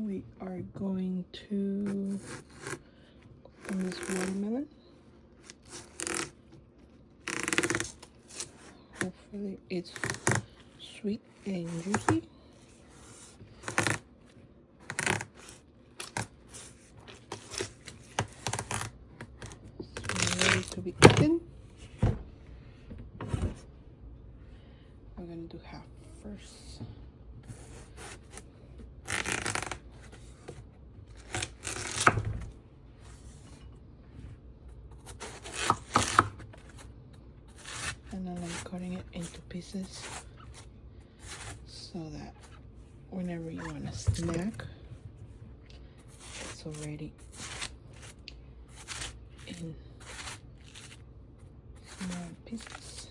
We are going to open this watermelon. Hopefully it's sweet and juicy. It's ready to be eaten. We're gonna do half first. And then I'm cutting it into pieces so that whenever you want to snack, it's already in small pieces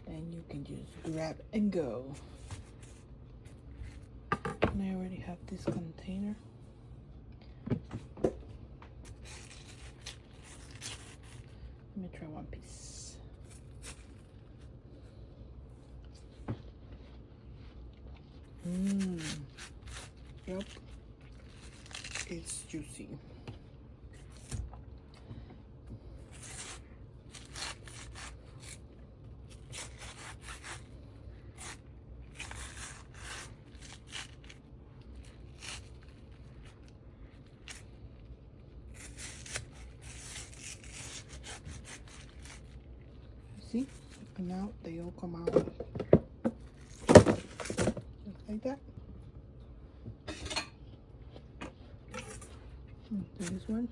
and you can just grab and go. And I already have this container. Let me try one piece. Yep, it's juicy. See? And now they all come out just like that. This one.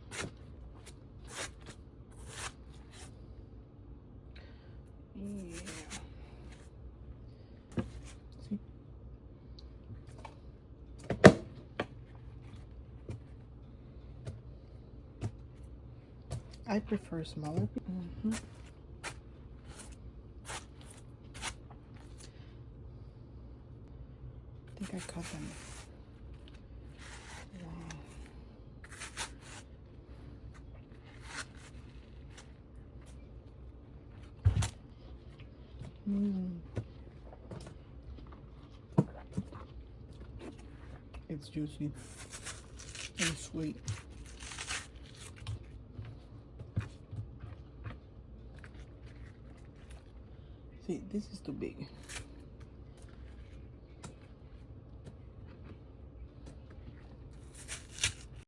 Yeah. See? I prefer smaller. I think I cut them. It's juicy and sweet. See, this is too big.